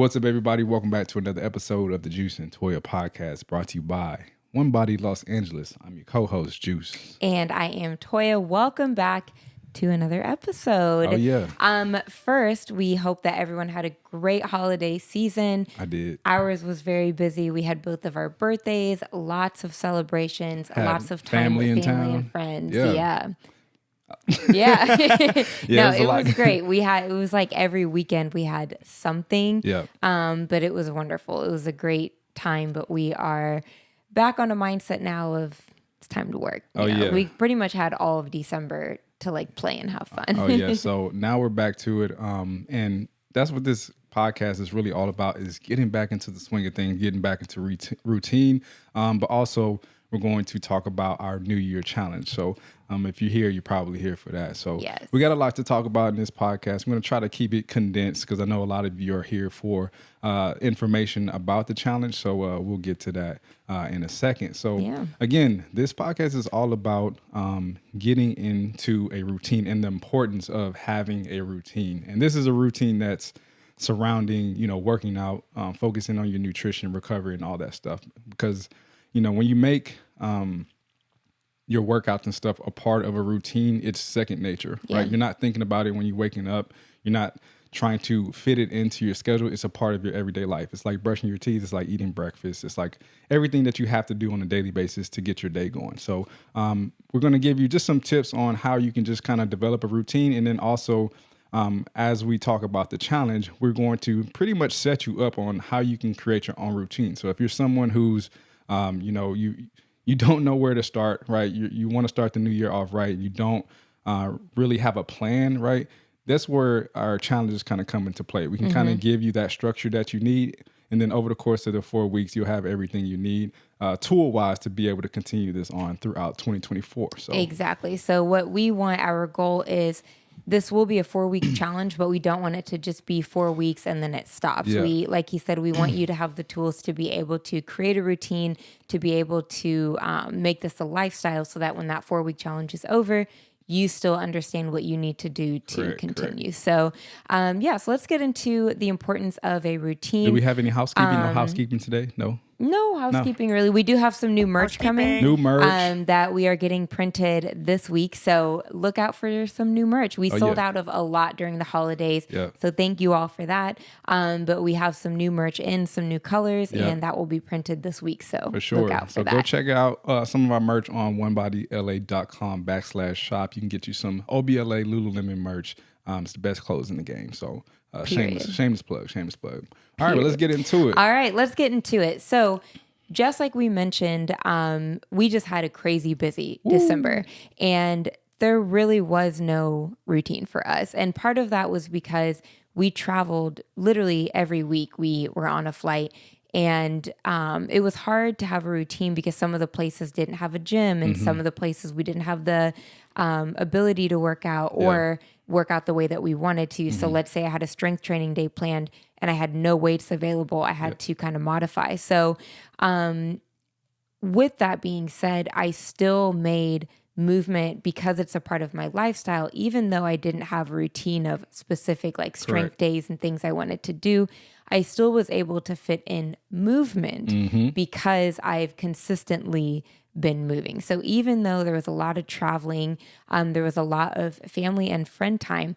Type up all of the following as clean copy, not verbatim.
What's up, everybody? Welcome back to another episode of the Juice and Toya podcast, brought to you by One Body Los Angeles. I'm your co-host, Juice. And I am Toya. Welcome back to another episode. Oh, yeah. First, we hope that everyone had a great holiday season. I did. Ours was very busy. We had both of our birthdays, lots of celebrations, Had lots of time with family and friends. Yeah. Yeah, No, it was great. It was like every weekend we had something. Yeah. But it was wonderful. It was a great time, but we are back on a mindset now of it's time to work. Yeah. We pretty much had all of December to like play and have fun. Oh, yeah. So now we're back to it. And that's what this podcast is really all about, is getting back into the swing of things, getting back into routine. But also we're going to talk about our New Year challenge. So if you're here, you're probably here for that. So yes. We got a lot to talk about in this podcast. I'm going to try to keep it condensed because I know a lot of you are here for information about the challenge. So we'll get to that in a second. So again, this podcast is all about getting into a routine and the importance of having a routine. And this is a routine that's surrounding, working out, focusing on your nutrition, recovery, and all that stuff. Because, when you make your workouts and stuff a part of a routine, it's second nature, right? You're not thinking about it when you're waking up. You're not trying to fit it into your schedule. It's a part of your everyday life. It's like brushing your teeth. It's like eating breakfast. It's like everything that you have to do on a daily basis to get your day going. So we're going to give you just some tips on how you can just kind of develop a routine. And then also, as we talk about the challenge, we're going to pretty much set you up on how you can create your own routine. So if you're someone who's, you don't know where to start, right? You want to start the new year off right. You don't really have a plan, right? That's where our challenges kind of come into play. We can kind of give you that structure that you need. And then over the course of the 4 weeks, you'll have everything you need tool-wise to be able to continue this on throughout 2024. So exactly. So what we want, our goal is, this will be a 4-week challenge, but we don't want it to just be 4 weeks and then it stops. Yeah. We, like he said, we want you to have the tools to be able to create a routine, to be able to make this a lifestyle so that when that 4-week challenge is over, you still understand what you need to do to continue. Correct. So, so let's get into the importance of a routine. Do we have any housekeeping? No housekeeping today? No housekeeping, really. We do have some new merch coming. New merch. That we are getting printed this week. So look out for some new merch. We sold out of a lot during the holidays. Yeah. So thank you all for that. But we have some new merch in some new colors, and that will be printed this week. So for sure. Look out for that. So go check out some of our merch on onebodyla.com/shop. You can get you some OBLA Lululemon merch. It's the best clothes in the game. So shameless plug. All right, well, let's get into it. All right, let's get into it. So just like we mentioned, we just had a crazy busy December, and there really was no routine for us. And part of that was because we traveled literally every week. We were on a flight, and it was hard to have a routine because some of the places didn't have a gym, and some of the places we didn't have the ability to work out or work out the way that we wanted to. So let's say I had a strength training day planned and I had no weights available. I had to kind of modify. So with that being said, I still made movement because it's a part of my lifestyle, even though I didn't have a routine of specific like strength days and things I wanted to do. I still was able to fit in movement because I've consistently been moving. So even though there was a lot of traveling, there was a lot of family and friend time,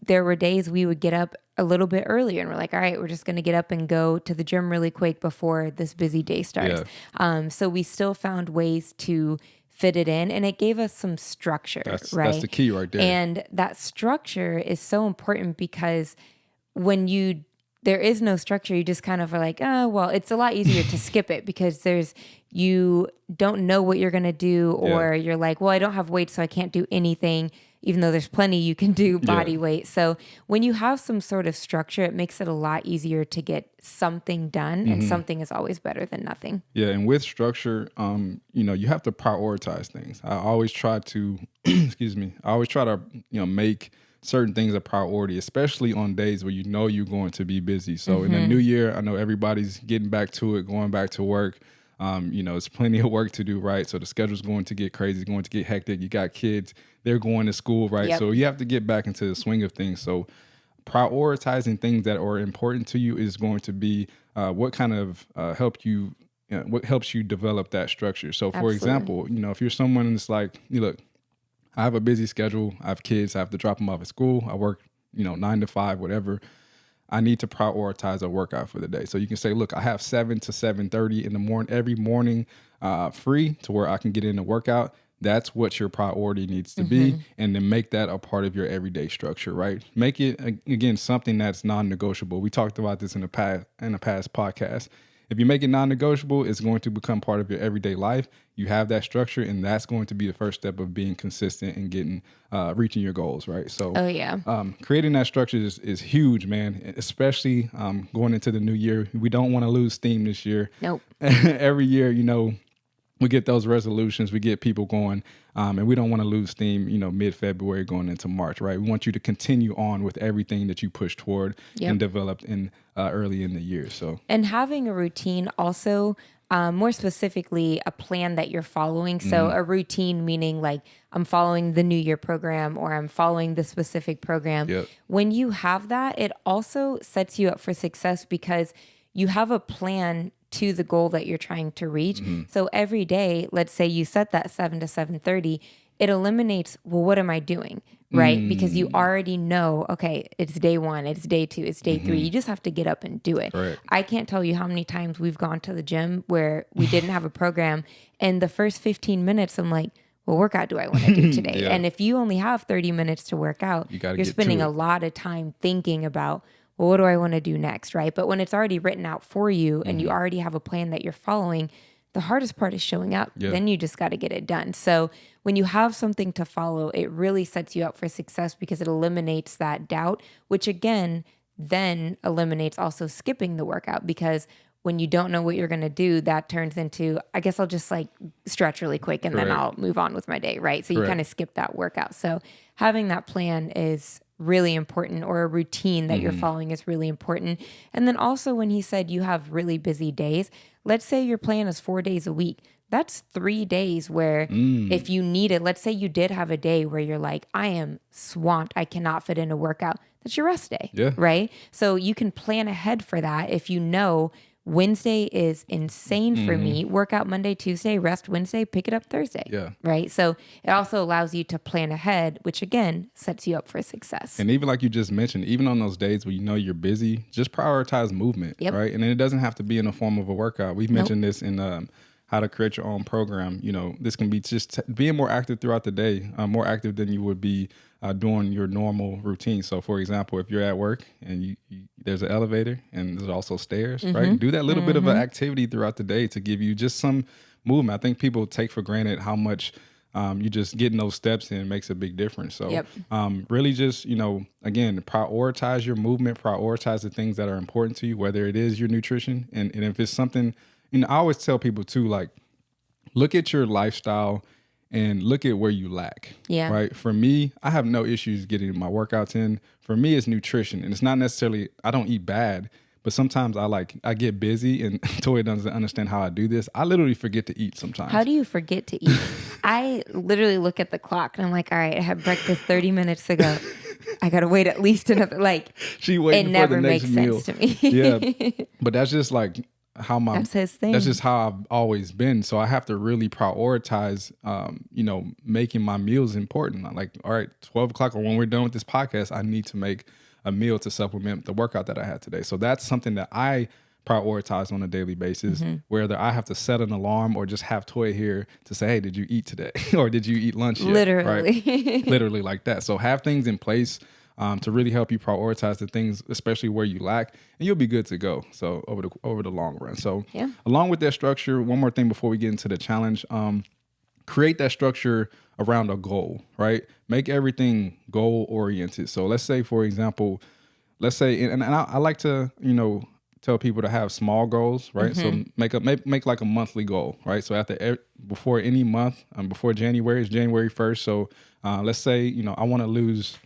there were days we would get up a little bit earlier and we're like, all right, we're just going to get up and go to the gym really quick before this busy day starts. So we still found ways to fit it in, and it gave us some structure, right? That's the key right there. And that structure is so important because when there is no structure, you just kind of are like, oh, well, it's a lot easier to skip it because you don't know what you're going to do, or you're like, well, I don't have weight, so I can't do anything, even though there's plenty you can do body weight. So when you have some sort of structure, it makes it a lot easier to get something done, and something is always better than nothing. Yeah, and with structure, you have to prioritize things. I always try to, make certain things a priority, especially on days where you're going to be busy. So in the new year, I know everybody's getting back to it, going back to work. It's plenty of work to do, right? So the schedule's going to get crazy, it's going to get hectic. You got kids, they're going to school, right? Yep. So you have to get back into the swing of things. So prioritizing things that are important to you is going to be what kind of what helps you develop that structure. So for example, if you're someone that's like, look, I have a busy schedule, I have kids, I have to drop them off at school, I work, 9 to 5, whatever. I need to prioritize a workout for the day. So you can say, look, I have 7 to 7:30 in the morning, every morning free to where I can get in a workout. That's what your priority needs to be. And then make that a part of your everyday structure, right? Make it, again, something that's non-negotiable. We talked about this in the past podcast. If you make it non-negotiable, it's going to become part of your everyday life. You have that structure, and that's going to be the first step of being consistent and getting reaching your goals, right? So, creating that structure is huge, man. Especially going into the new year, we don't want to lose steam this year. Nope. Every year, we get those resolutions, we get people going, and we don't want to lose steam, mid-February going into March, right? We want you to continue on with everything that you push toward and developed in early in the year. So, and having a routine also, more specifically, a plan that you're following. So a routine meaning like I'm following the New Year program or I'm following the specific program. Yep. When you have that, it also sets you up for success because you have a plan to the goal that you're trying to reach. So every day, let's say you set that 7 to 7:30, it eliminates, well, what am I doing? Right? Because you already know, okay, it's day 1, it's day 2, it's day 3. You just have to get up and do it. Correct. I can't tell you how many times we've gone to the gym where we didn't have a program. And the first 15 minutes, I'm like, what workout do I want to do today? And if you only have 30 minutes to work out, you're spending a lot of time thinking about, well, what do I want to do next, right? But when it's already written out for you and you already have a plan that you're following, the hardest part is showing up. Then you just got to get it done. So when you have something to follow, it really sets you up for success because it eliminates that doubt, which again, then eliminates also skipping the workout because when you don't know what you're going to do, that turns into, I guess I'll just like stretch really quick and then I'll move on with my day, right? So you kind of skip that workout. So having that plan is really important, or a routine that you're following is really important. And then also when he said you have really busy days, let's say your plan is 4 days a week. That's 3 days where if you need it, let's say you did have a day where you're like, I am swamped, I cannot fit in a workout. That's your rest day, right? So you can plan ahead for that. If you know Wednesday is insane for me, workout Monday, Tuesday, rest Wednesday, pick it up Thursday, right? So it also allows you to plan ahead, which again, sets you up for success. And even like you just mentioned, even on those days where you're busy, just prioritize movement, right? And then it doesn't have to be in the form of a workout. We've mentioned this in how to create your own program. This can be just being more active throughout the day, more active than you would be doing your normal routine. So for example, if you're at work and there's an elevator and there's also stairs, right? Do that little bit of an activity throughout the day to give you just some movement. I think people take for granted how much you just getting those steps in makes a big difference. So really just, again, prioritize your movement, prioritize the things that are important to you, whether it is your nutrition. And if it's something, I always tell people too, like, look at your lifestyle and look at where you lack. Right. For me, I have no issues getting my workouts in. For me, it's nutrition. And it's not necessarily, I don't eat bad, but sometimes I get busy, and Toya doesn't understand how I do this. I literally forget to eat sometimes. How do you forget to eat? I literally look at the clock and I'm like, all right, I had breakfast 30 minutes ago. I got to wait at least another, she waiting it for never the next makes meal. sense to me. But that's just like, that's his thing. That's just how I've always been. So I have to really prioritize, making my meals important. Like, all right, 12 o'clock or when we're done with this podcast, I need to make a meal to supplement the workout that I had today. So that's something that I prioritize on a daily basis, whether I have to set an alarm or just have Toya here to say, hey, did you eat today? Or did you eat lunch yet? Literally. Right? Literally like that. So have things in place to really help you prioritize the things, especially where you lack, and you'll be good to go. So over the long run. So along with that structure, one more thing before we get into the challenge, create that structure around a goal, right? Make everything goal oriented. So let's say, for example, and I like to, tell people to have small goals, right? So make like a monthly goal, right? So before any month, before January, it's January 1st. So let's say, I want to lose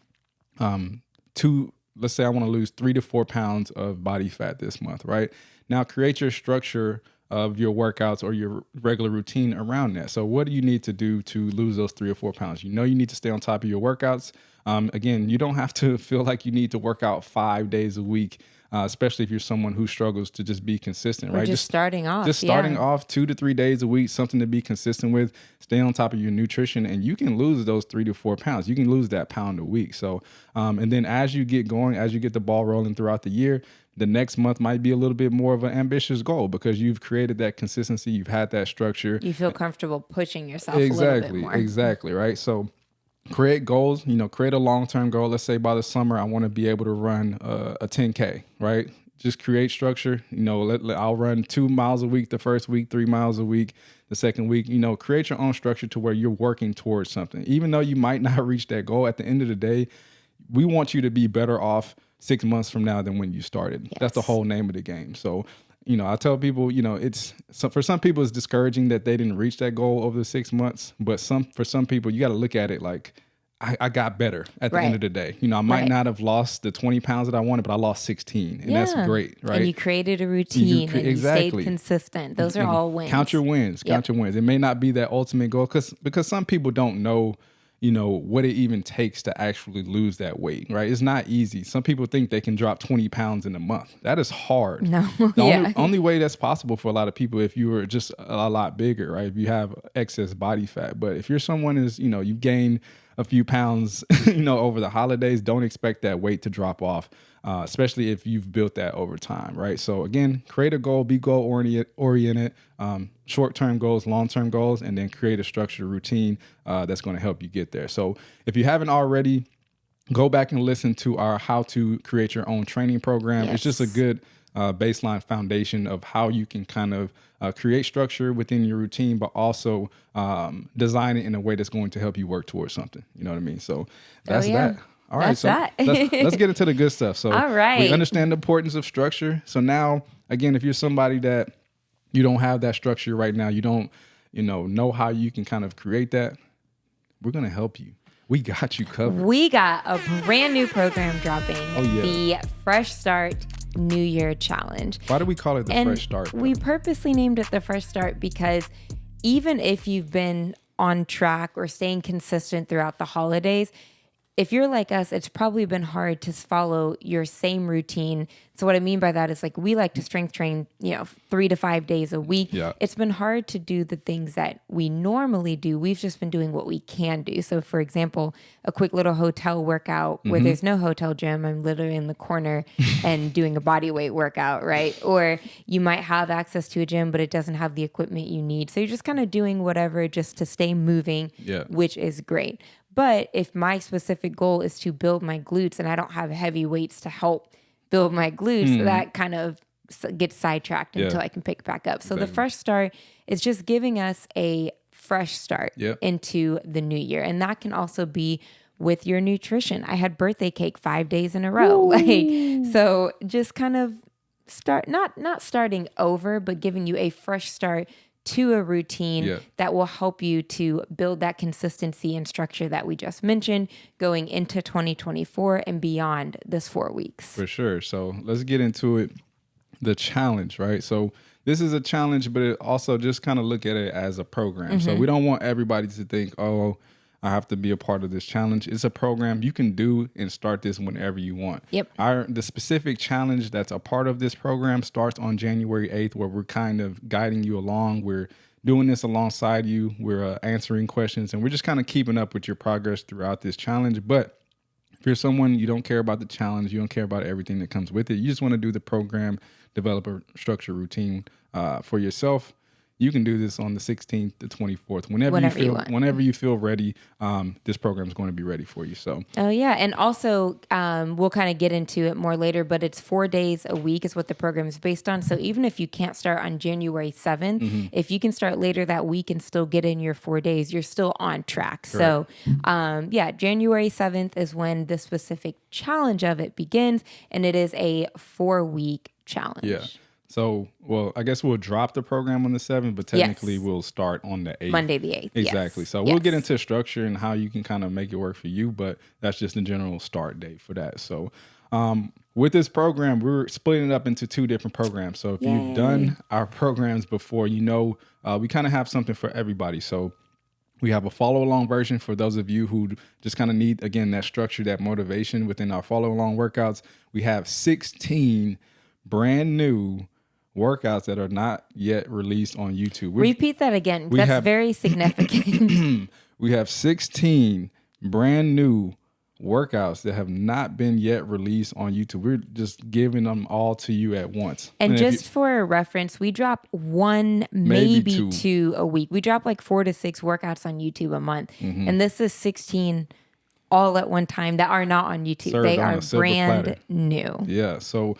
let's say I want to lose 3 to 4 pounds of body fat this month, right? Now create your structure of your workouts or your regular routine around that. So what do you need to do to lose those 3 or 4 pounds? You need to stay on top of your workouts. Again, you don't have to feel like you need to work out 5 days a week. Especially if you're someone who struggles to just be consistent, right? Just starting off. Just starting off 2 to 3 days a week, something to be consistent with, stay on top of your nutrition, and you can lose those 3 to 4 pounds. You can lose that pound a week. So, and then as you get going, as you get the ball rolling throughout the year, the next month might be a little bit more of an ambitious goal because you've created that consistency. You've had that structure. You feel comfortable pushing yourself a little bit more. Exactly, right? So create goals, create a long-term goal. Let's say by the summer, I want to be able to run a 10K, right? Just create structure. I'll run 2 miles a week the first week, 3 miles a week the second week. Create your own structure to where you're working towards something. Even though you might not reach that goal, at the end of the day, we want you to be better off 6 months from now than when you started. Yes. That's the whole name of the game. So, I tell people, for some people it's discouraging that they didn't reach that goal over the 6 months, but for some people you got to look at it like I got better at the end of the day. I might not have lost the 20 pounds that I wanted, but I lost 16 and that's great, right? And you created a routine and you stayed consistent. Those are all wins. Count your wins, count your wins. It may not be that ultimate goal because some people don't know what it even takes to actually lose that weight, right? It's not easy. Some people think they can drop 20 pounds in a month. That is hard. No. The only way that's possible for a lot of people if you were just a lot bigger, right? If you have excess body fat. But if you're someone you gain a few pounds, over the holidays, don't expect that weight to drop off, especially if you've built that over time, right? So again, create a goal, be goal oriented, short-term goals, long-term goals, and then create a structured routine that's going to help you get there. So if you haven't already, go back and listen to our How to Create Your Own Training program. Yes. It's just a good baseline foundation of how you can kind of create structure within your routine, but also design it in a way that's going to help you work towards something. You know what I mean? So that's that. All right, so let's get into the good stuff. So all right. We understand the importance of structure. So now, again, if you're somebody that you don't have that structure right now, you don't know how you can kind of create that, we're going to help you. We got you covered. We got a brand new program dropping. The Fresh Start New Year Challenge. Why do we call it the Fresh Start? We purposely named it the Fresh Start because even if you've been on track or staying consistent throughout the holidays, if you're like us, it's probably been hard to follow your same routine. So what I mean by that is like we like to strength train, 3 to 5 days a week. Yeah. It's been hard to do the things that we normally do. We've just been doing what we can do. So for example, a quick little hotel workout where there's no hotel gym. I'm literally in the corner and doing a body weight workout, right? Or you might have access to a gym, but it doesn't have the equipment you need. So you're just kind of doing whatever just to stay moving, which is great. But if my specific goal is to build my glutes and I don't have heavy weights to help build my glutes, that kind of gets sidetracked until I can pick back up. So the Fresh Start is just giving us a fresh start into the new year. And that can also be with your nutrition. I had birthday cake 5 days in a row. So just kind of start, not starting over, but giving you a fresh start to a routine that will help you to build that consistency and structure that we just mentioned going into 2024 and beyond this 4 weeks. For sure. So let's get into it. The challenge, right? So this is a challenge, but it also just kind of look at it as a program. So we don't want everybody to think, oh, I have to be a part of this challenge. It's a program you can do and start this whenever you want. The specific challenge that's a part of this program starts on January 8th, where we're kind of guiding you along. We're doing this alongside you. We're answering questions, and we're just kind of keeping up with your progress throughout this challenge. But if you're someone, you don't care about the challenge, you don't care about everything that comes with it, you just want to do the program, develop a structured routine for yourself, you can do this on the 16th, the 24th, whenever you feel ready. This program is going to be ready for you. So, and also we'll kind of get into it more later, but it's 4 days a week is what the program is based on. So even if you can't start on January 7th, if you can start later that week and still get in your 4 days, you're still on track. Correct. So, January 7th is when the specific challenge of it begins, and it is a 4-week challenge. Yeah. So, I guess we'll drop the program on the 7th, but technically we'll start on the 8th. Monday the 8th. Exactly. So we'll get into structure and how you can kind of make it work for you, but that's just the general start date for that. So with this program, we're splitting it up into 2 different programs. So if you've done our programs before, we kind of have something for everybody. So We have a follow along version for those of you who just kind of need, again, that structure, that motivation within our follow along workouts. We have 16 brand new workouts that are not yet released on YouTube. Repeat that again. That's very significant. We have 16 brand new workouts that have not been yet released on YouTube. We're just giving them all to you at once. And just for reference, we drop one, maybe two a week. We drop like 4 to 6 workouts on YouTube a month. Mm-hmm. And this is 16 all at one time that are not on YouTube. Served they are brand new. Yeah. So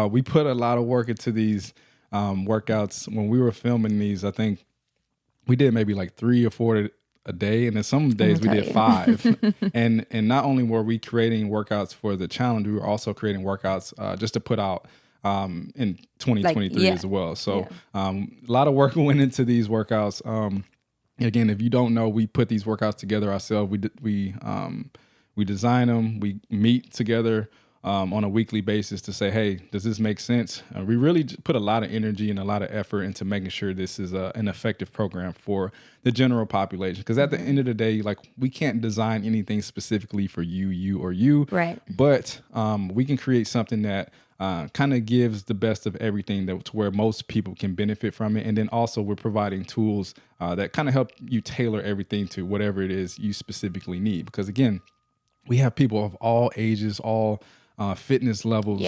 we put a lot of work into these workouts. When we were filming these, I think we did maybe like 3 or 4 a day, and then some days we did 5. and not only were we creating workouts for the challenge, we were also creating workouts just to put out in 2023 as well. So a lot of work went into these workouts. Again, if you don't know, we put these workouts together ourselves. We design them. We meet together on a weekly basis to say, hey, does this make sense? We really put a lot of energy and a lot of effort into making sure this is an effective program for the general population. Because at the end of the day, like, we can't design anything specifically for you, or you. Right. But we can create something that kind of gives the best of everything to where most people can benefit from it. And then also we're providing tools that kind of help you tailor everything to whatever it is you specifically need. Because again, we have people of all ages, all fitness levels,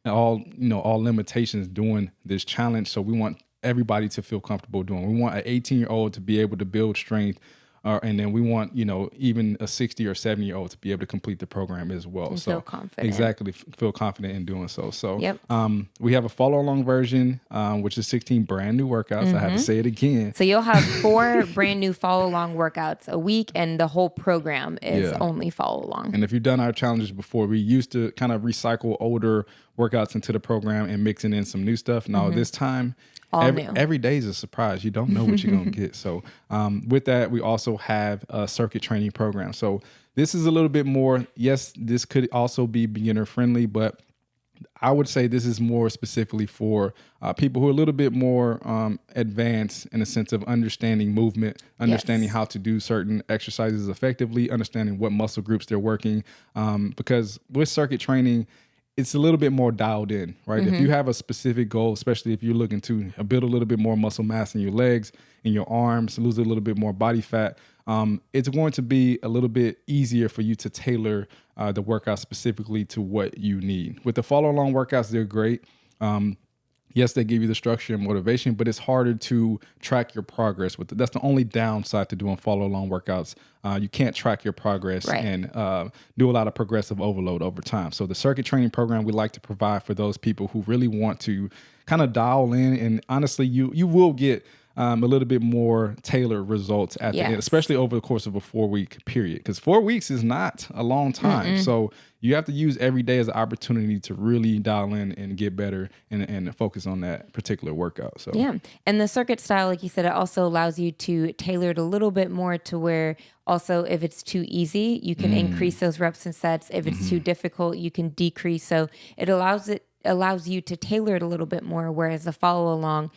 all limitations doing this challenge. So we want everybody to feel comfortable doing. We want an 18-year-old to be able to build strength, and then we want even a 60 or 70-year-old to be able to complete the program as well. And feel confident. Exactly, feel confident in doing so. So we have a follow along version, which is 16 brand new workouts. Mm-hmm. I have to say it again. So you'll have 4 brand new follow along workouts a week, and the whole program is only follow along. And if you've done our challenges before, we used to kind of recycle older workouts into the program and mixing in some new stuff. Now this time, every day is a surprise. You don't know what you're going to get. So with that, we also have a circuit training program. So this is a little bit more, yes, this could also be beginner friendly, but I would say this is more specifically for people who are a little bit more advanced in the sense of understanding movement, understanding how to do certain exercises effectively, understanding what muscle groups they're working. Because with circuit training, it's a little bit more dialed in, right? Mm-hmm. If you have a specific goal, especially if you're looking to build a little bit more muscle mass in your legs, in your arms, lose a little bit more body fat, it's going to be a little bit easier for you to tailor the workout specifically to what you need. With the follow along workouts, they're great. Yes, they give you the structure and motivation, but it's harder to track your progress with it. That's the only downside to doing follow along workouts. You can't track your progress and do a lot of progressive overload over time. So the circuit training program we like to provide for those people who really want to kind of dial in, and honestly, you will get a little bit more tailored results at the end, especially over the course of a 4-week period, because 4 weeks is not a long time. Mm-mm. So you have to use every day as an opportunity to really dial in and get better and focus on that particular workout. So and the circuit style, like you said, it also allows you to tailor it a little bit more to where also if it's too easy, you can increase those reps and sets. If it's too difficult, you can decrease. So it allows you to tailor it a little bit more, whereas the follow along,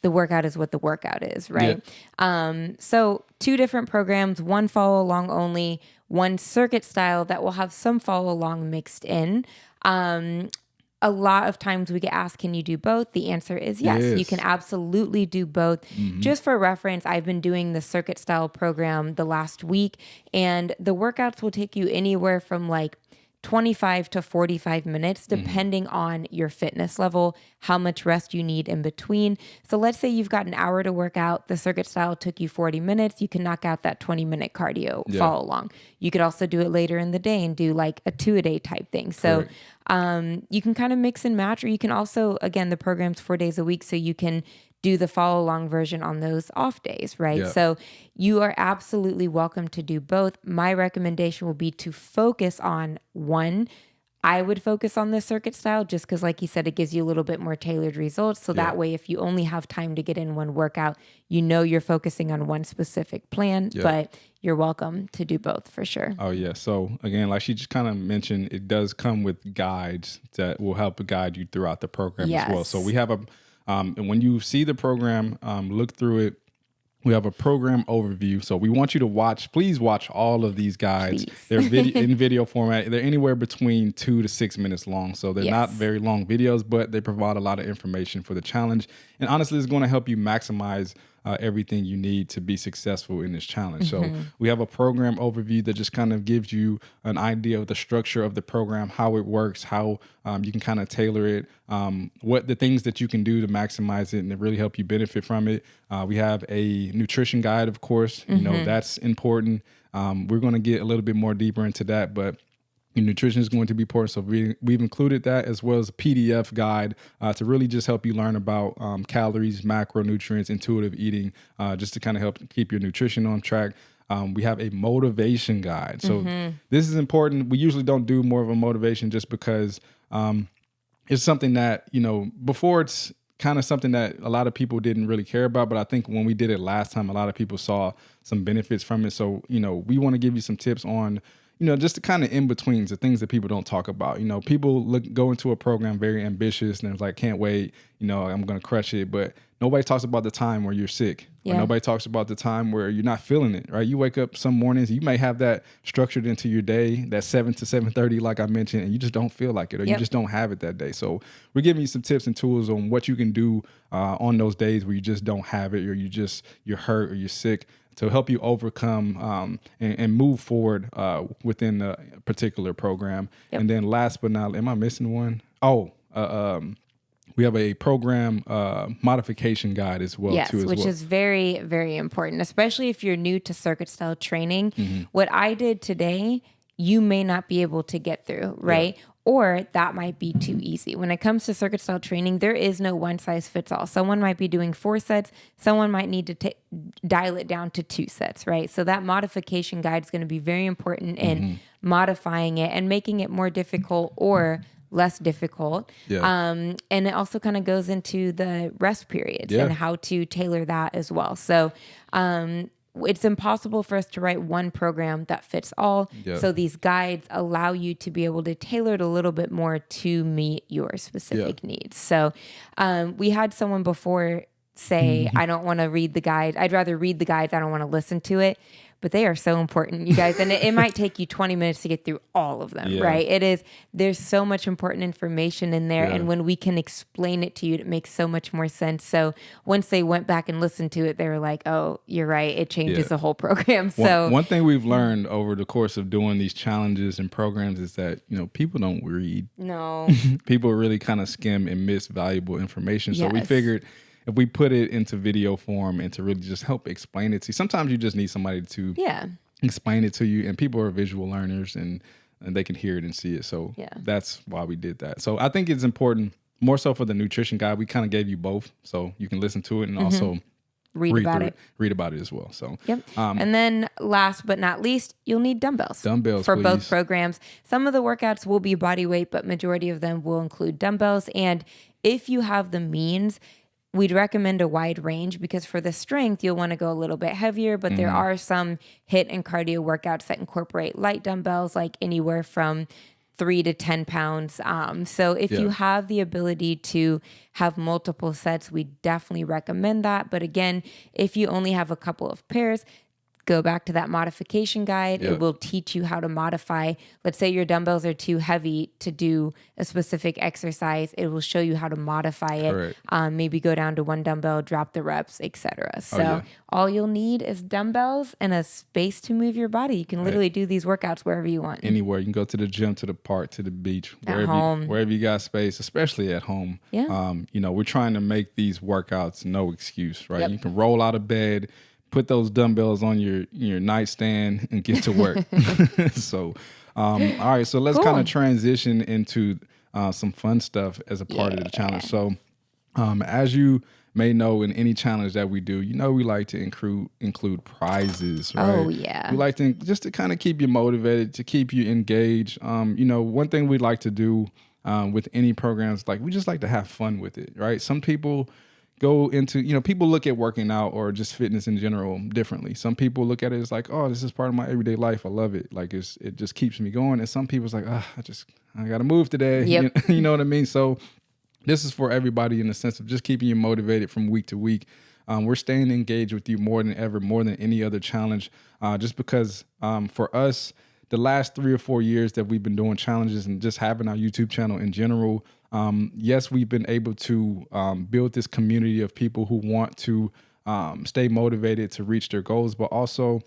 the workout is what the workout is, right? So 2 different programs, one follow along only, one circuit style that will have some follow along mixed in. A lot of times we get asked, can you do both? The answer is yes. You can absolutely do both. Mm-hmm. Just for reference, I've been doing the circuit style program the last week, and the workouts will take you anywhere from like 25 to 45 minutes, depending on your fitness level, how much rest you need in between. So let's say you've got an hour to work out. The circuit style took you 40 minutes. You can knock out that 20-minute cardio follow along. You could also do it later in the day and do like a 2-a-day type thing. So you can kind of mix and match, or you can also, again, the program's 4 days a week, so you can do the follow along version on those off days, right? So you are absolutely welcome to do both. My recommendation will be to focus on one. I would focus on the circuit style just because, like you said, it gives you a little bit more tailored results. So that way, if you only have time to get in one workout, you know you're focusing on one specific plan, but you're welcome to do both for sure. Oh, yeah. So again, like she just kind of mentioned, it does come with guides that will help guide you throughout the program as well. So we have and when you see the program, look through it. We have a program overview. So we want you to please watch all of these guides. Please. They're in video format. They're anywhere between 2 to 6 minutes long. So they're not very long videos, but they provide a lot of information for the challenge. And honestly, it's going to help you maximize everything you need to be successful in this challenge. So we have a program overview that just kind of gives you an idea of the structure of the program, how it works, how you can kind of tailor it, what the things that you can do to maximize it and to really help you benefit from it. We have a nutrition guide, of course. You know, that's important. We're going to get a little bit more deeper into that, but nutrition is going to be important. So we've included that, as well as a PDF guide to really just help you learn about calories, macronutrients, intuitive eating, just to kind of help keep your nutrition on track. We have a motivation guide. So this is important. We usually don't do more of a motivation just because it's something that, you know, before it's kind of something that a lot of people didn't really care about. But I think when we did it last time, a lot of people saw some benefits from it. So, you know, we want to give you some tips on, you know, just the kind of in-betweens, the things that people don't talk about. You know, people go into a program very ambitious and it's like, can't wait, you know, I'm going to crush it. But nobody talks about the time where you're sick. Or nobody talks about the time where you're not feeling it, right? You wake up some mornings, you may have that structured into your day, that 7 to 7:30, like I mentioned, and you just don't feel like it, or you just don't have it that day. So we're giving you some tips and tools on what you can do on those days where you just don't have it, or you're hurt or you're sick, to help you overcome and move forward within a particular program. And then last but not, am I missing one? We have a program modification guide as well. Yes, which is very, very important, especially if you're new to circuit style training. What I did today, you may not be able to get through, right? Yeah. Or that might be too easy. When it comes to circuit style training, there is no one size fits all. Someone might be doing 4 sets. Someone might need to dial it down to 2 sets, right? So that modification guide is going to be very important in modifying it and making it more difficult or less difficult. And it also kind of goes into the rest periods and how to tailor that as well. So it's impossible for us to write one program that fits all. So these guides allow you to be able to tailor it a little bit more to meet your specific needs. So we had someone before say, I don't want to read the guide. I'd rather read the guides. I don't want to listen to it. But they are so important, you guys. And it might take you 20 minutes to get through all of them, right? There's so much important information in there. And when we can explain it to you, it makes so much more sense. So once they went back and listened to it, they were like, oh, you're right. It changes the whole program. So one thing we've learned over the course of doing these challenges and programs is that, you know, people don't read. No. People really kind of skim and miss valuable information. So we figured, if we put it into video form and to really just help explain it to you, sometimes you just need somebody to explain it to you, and people are visual learners and they can hear it and see it. So that's why we did that. So I think it's important, more so for the nutrition guide. We kind of gave you both, so you can listen to it and also read about it as well. So and then last but not least, you'll need dumbbells for please. Both programs. Some of the workouts will be body weight, but majority of them will include dumbbells. And if you have the means, we'd recommend a wide range, because for the strength, you'll want to go a little bit heavier, but there are some HIIT and cardio workouts that incorporate light dumbbells, like anywhere from 3 to 10 pounds. So if you have the ability to have multiple sets, we definitely recommend that. But again, if you only have a couple of pairs, go back to that modification guide. It will teach you how to modify. Let's say your dumbbells are too heavy to do a specific exercise. It will show you how to modify it. Maybe go down to 1 dumbbell, drop the reps, etc. So all you'll need is dumbbells and a space to move your body. You can literally do these workouts wherever you want. Anywhere. You can go to the gym, to the park, to the beach, wherever you got space, especially at home. You know, we're trying to make these workouts no excuse, right? You can roll out of bed, put those dumbbells on your nightstand and get to work. So, all right. So let's kind of transition into some fun stuff as a part of the challenge. So, as you may know, in any challenge that we do, you know, we like to include prizes, right? Oh, yeah. We like to just to kind of keep you motivated, to keep you engaged. You know, one thing we like to do with any programs, like we just like to have fun with it, right? Some people go into, you know, people look at working out or just fitness in general differently. Some people look at it as like, oh, this is part of my everyday life. I love it. Like it just keeps me going. And some people's like, I got to move today. You know what I mean? So this is for everybody in the sense of just keeping you motivated from week to week. we're staying engaged with you more than ever, more than any other challenge, just because for us, the last 3 or 4 years that we've been doing challenges and just having our YouTube channel in general, yes, we've been able to build this community of people who want to stay motivated to reach their goals, but also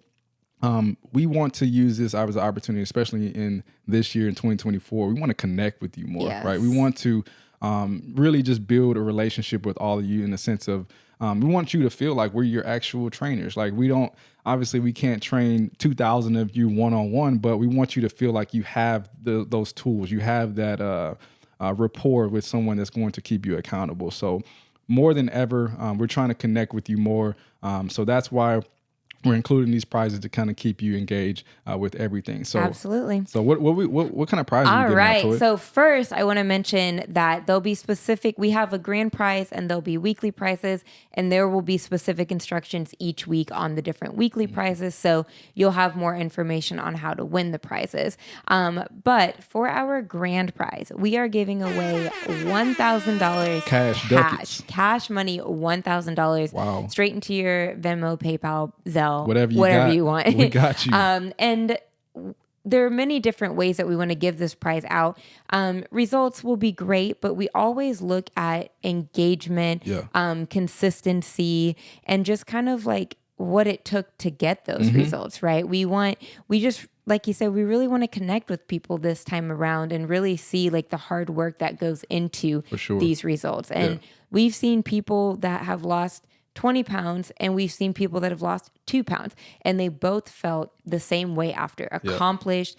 we want to use this as an opportunity, especially in this year in 2024. We want to connect with you more, right? We want to really just build a relationship with all of you in the sense of we want you to feel like we're your actual trainers. Like obviously we can't train 2,000 of you one-on-one, but we want you to feel like you have those tools. You have that rapport with someone that's going to keep you accountable. So more than ever, we're trying to connect with you more. So that's why we're including these prizes to kind of keep you engaged with everything. So absolutely. So what kind of prizes are you getting out, Toya? So first, I want to mention that there'll be specific. We have a grand prize, and there'll be weekly prizes, and there will be specific instructions each week on the different weekly prizes. So you'll have more information on how to win the prizes. But for our grand prize, we are giving away $1,000 cash money, $1,000 Wow. straight into your Venmo, PayPal, Zelle. Whatever you want. We got you. And there are many different ways that we want to give this prize out. Results will be great, but we always look at engagement, consistency, and just kind of like what it took to get those results, right? We just, like you said, we really want to connect with people this time around and really see like the hard work that goes into these results. And we've seen people that have lost 20 pounds, and we've seen people that have lost 2 pounds, and they both felt the same way after. Accomplished,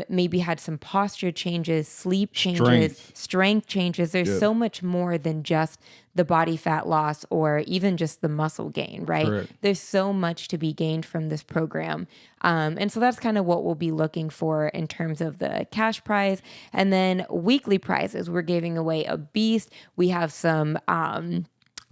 maybe had some posture changes, sleep changes, strength changes. There's so much more than just the body fat loss or even just the muscle gain, right? Correct. There's so much to be gained from this program. And so that's kind of what we'll be looking for in terms of the cash prize. And then weekly prizes, we're giving away a beast. We have some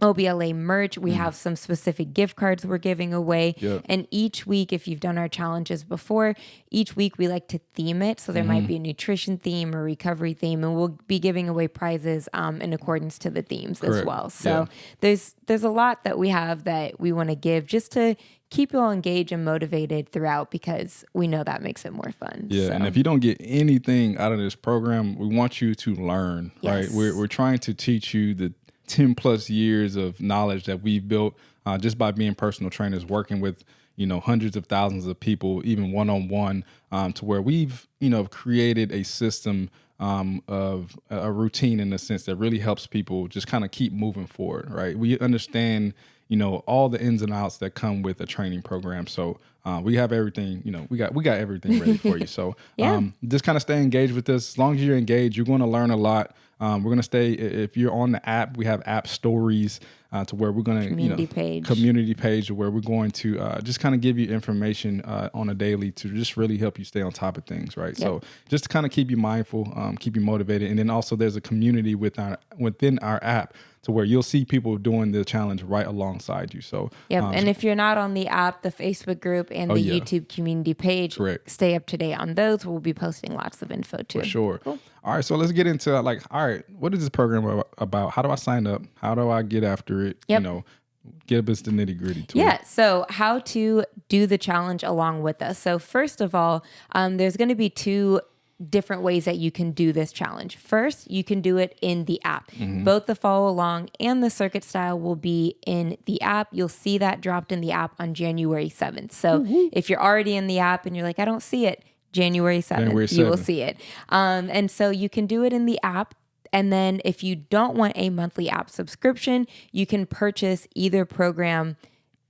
OBLA merch. We have some specific gift cards we're giving away. And each week, if you've done our challenges before, each week we like to theme it. So there might be a nutrition theme or recovery theme, and we'll be giving away prizes in accordance to the themes as well. So there's a lot that we have that we want to give just to keep you all engaged and motivated throughout, because we know that makes it more fun. And if you don't get anything out of this program, we want you to learn, right? We're trying to teach you the 10 plus years of knowledge that we've built just by being personal trainers, working with, hundreds of thousands of people, even one-on-one, to where we've, created a system of a routine in a sense that really helps people just kind of keep moving forward, right? We understand, all the ins and outs that come with a training program. So we have everything, we got everything ready for you. So just kind of stay engaged with us. As long as you're engaged, you're going to learn a lot. We're going to stay, if you're on the app, we have app stories to where we're going to, community page where we're going to just kind of give you information on a daily to just really help you stay on top of things, right? So just to kind of keep you mindful, keep you motivated. And then also there's a community within our app to where you'll see people doing the challenge right alongside you. So and if you're not on the app, the Facebook group and the YouTube community page, stay up to date on those. We'll be posting lots of info too. For sure. Cool. All right, so let's get into what is this program about? How do I sign up? How do I get after it? Give us the nitty gritty to it. So how to do the challenge along with us. So first of all, there's going to be 2 different ways that you can do this challenge. First, you can do it in the app. Both the follow along and the circuit style will be in the app. You'll see that dropped in the app on January 7th. So if you're already in the app and you're like, I don't see it, January 7th, you will see it. And so you can do it in the app. And then if you don't want a monthly app subscription, you can purchase either program,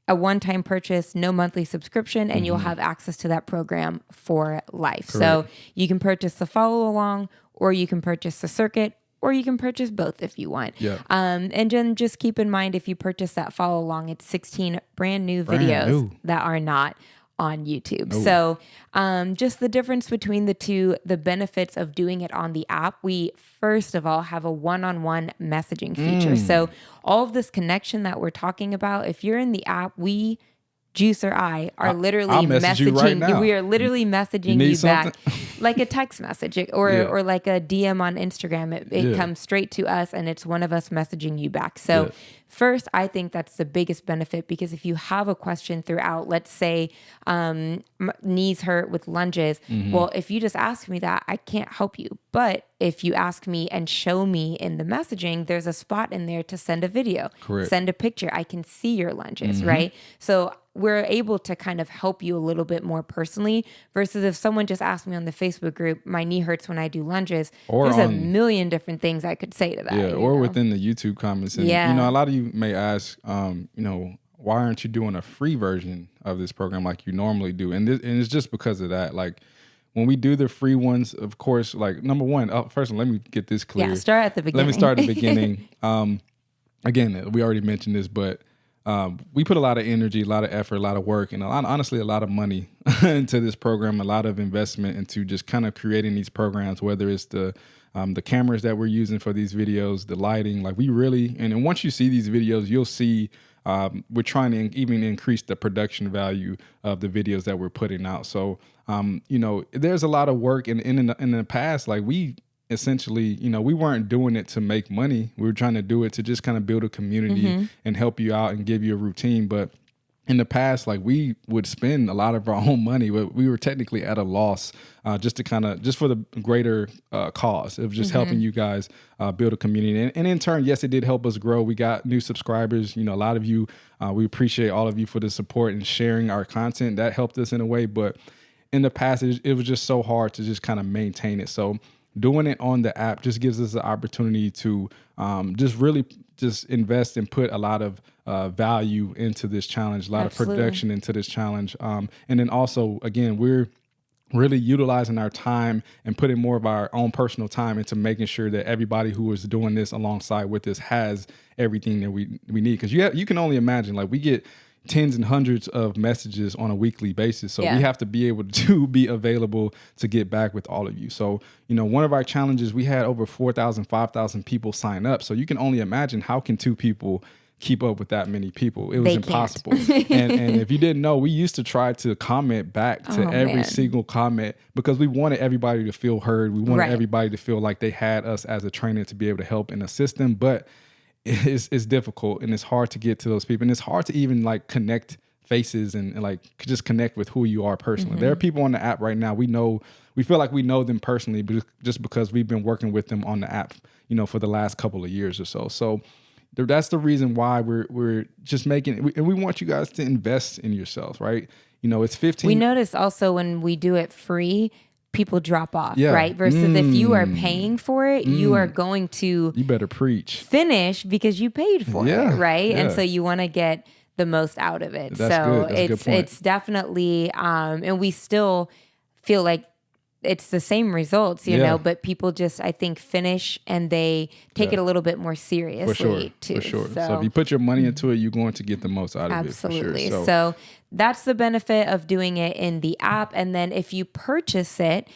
a one-time purchase, no monthly subscription, and you'll have access to that program for life. Correct. So you can purchase the follow along, or you can purchase the circuit, or you can purchase both if you want. And then just keep in mind, if you purchase that follow along, it's 16 brand new videos that are not on YouTube. So just the difference between the two, the benefits of doing it on the app. We first of all have a one-on-one messaging feature. So all of this connection that we're talking about, if you're in the app, we Juice or I are literally I'll message you right now. We are literally messaging you back like a text message or like a DM on Instagram. It comes straight to us, and it's one of us messaging you back. So first, I think that's the biggest benefit, because if you have a question throughout, let's say knees hurt with lunges, well, if you just ask me that, I can't help you. But if you ask me and show me in the messaging, there's a spot in there to send a video, send a picture. I can see your lunges, right? So we're able to kind of help you a little bit more personally, versus if someone just asked me on the Facebook group, my knee hurts when I do lunges, or there's a million different things I could say to that. Yeah, or within the YouTube comments. And, a lot of you may ask, why aren't you doing a free version of this program like you normally do? And it's just because of that. Like, when we do the free ones, of course, like, number one, first, let me get this clear. Yeah, start at the beginning. Let me start at the beginning. Again, we already mentioned this, but we put a lot of energy, a lot of effort, a lot of work, and honestly, a lot of money into this program, a lot of investment into just kind of creating these programs, whether it's the cameras that we're using for these videos, the lighting. Like, we really, and then once you see these videos, you'll see we're trying to even increase the production value of the videos that we're putting out. So, there's a lot of work, and in the past, like, we essentially, we weren't doing it to make money. We were trying to do it to just kind of build a community and help you out and give you a routine. But in the past, like, we would spend a lot of our own money, but we were technically at a loss just for the greater cause of just helping you guys build a community. And in turn, yes, it did help us grow. We got new subscribers. A lot of you, we appreciate all of you for the support and sharing our content. That helped us in a way. But in the past, it was just so hard to just kind of maintain it. So doing it on the app just gives us the opportunity to just really just invest and put a lot of value into this challenge, a lot of production into this challenge. And then also, again, we're really utilizing our time and putting more of our own personal time into making sure that everybody who is doing this alongside with us has everything that we need. Because you can only imagine, like, we get tens and hundreds of messages on a weekly basis. So we have to be able to be available to get back with all of you. So, one of our challenges, we had over 4,000, 5,000 people sign up. So you can only imagine, how can two people keep up with that many people? It was impossible. and if you didn't know, we used to try to comment back to every single comment, because we wanted everybody to feel heard. We wanted everybody to feel like they had us as a trainer to be able to help and assist them. But it's difficult, and it's hard to get to those people, and it's hard to even like connect faces and like just connect with who you are personally. There are people on the app right now, we feel like we know them personally, but just because we've been working with them on the app, for the last couple of years or so. So that's the reason why we're just making it, and we want you guys to invest in yourselves, right? It's 15. We notice also when we do it free, people drop off, right? Versus if you are paying for it, you are going to... You better preach. Finish because you paid for it, right? Yeah. And so you want to get the most out of it. That's good. That's a good point. It's definitely... and we still feel like it's the same results, you know, but people just, I think, finish and they take it a little bit more seriously too. For sure. So if you put your money into it, you're going to get the most out of it. Absolutely. For sure. So that's the benefit of doing it in the app. And then if you purchase it,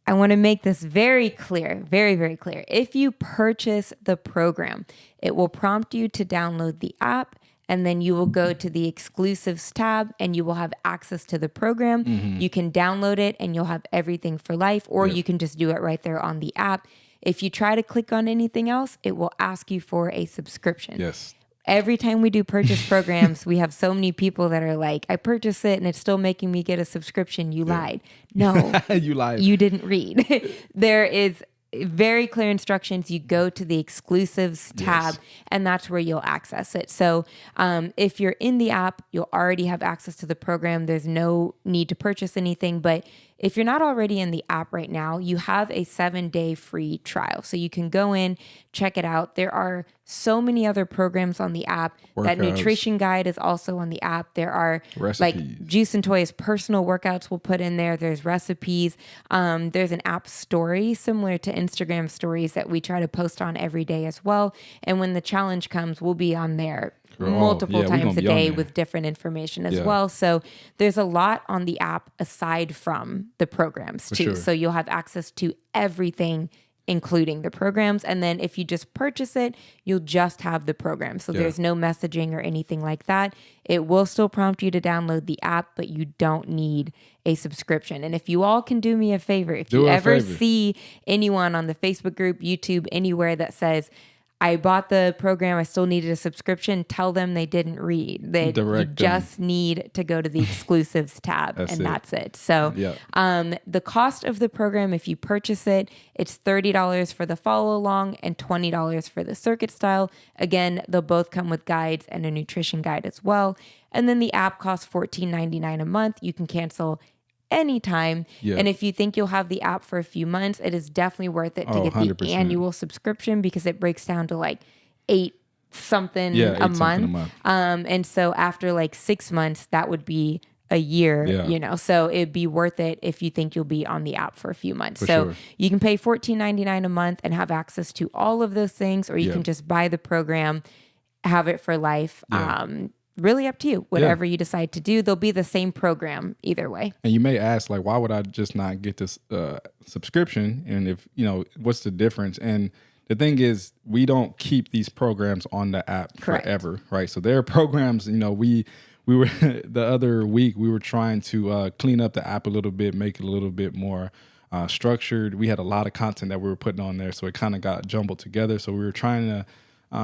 I want to make this very clear, very, very clear. If you purchase the program, it will prompt you to download the app, and then you will go to the exclusives tab and you will have access to the program. You can download it and you'll have everything for life, or you can just do it right there on the app. If you try to click on anything else, it will ask you for a subscription. Yes. Every time we do purchase programs, we have so many people that are like, I purchased it and it's still making me get a subscription. You lied. No, you lied. You didn't read. There is very clear instructions. You go to the exclusives tab and that's where you'll access it. So if you're in the app, you'll already have access to the program. There's no need to purchase anything. But if you're not already in the app right now, you have a 7-day free trial. So you can go in, check it out. There are so many other programs on the app. Workouts. That nutrition guide is also on the app. There are recipes. Like Juice and Toya's personal workouts we'll put in there. There's recipes. There's an app story similar to Instagram stories that we try to post on every day as well. And when the challenge comes, we'll be on there multiple times a day with different information as well. So there's a lot on the app aside from the programs too. Sure. So you'll have access to everything including the programs. And then if you just purchase it, you'll just have the program. So there's no messaging or anything like that. It will still prompt you to download the app, but you don't need a subscription. And if you all can do me a favor, if you ever see anyone on the Facebook group, YouTube, anywhere that says, I bought the program, I still needed a subscription, tell them they didn't read. That you just need to go to the exclusives tab, that's it. So the cost of the program, if you purchase it, it's $30 for the follow along and $20 for the circuit style. Again, they'll both come with guides and a nutrition guide as well. And then the app costs $14.99 a month. You can cancel anytime. And if you think you'll have the app for a few months, it is definitely worth it to get 100%. The annual subscription, because it breaks down to like $8 something a month. And so after like 6 months, that would be a year, you know, so it'd be worth it if you think you'll be on the app for a few months. You can pay $14.99 a month and have access to all of those things, or you can just buy the program, have it for life. Really up to you, whatever you decide to do. They'll be the same program either way. And you may ask, like, why would I just not get this subscription? And if, you know, what's the difference? And the thing is, we don't keep these programs on the app forever, right? So there are programs, you know, we were the other week, we were trying to clean up the app a little bit, make it a little bit more structured. We had a lot of content that we were putting on there, so it kind of got jumbled together. So we were trying to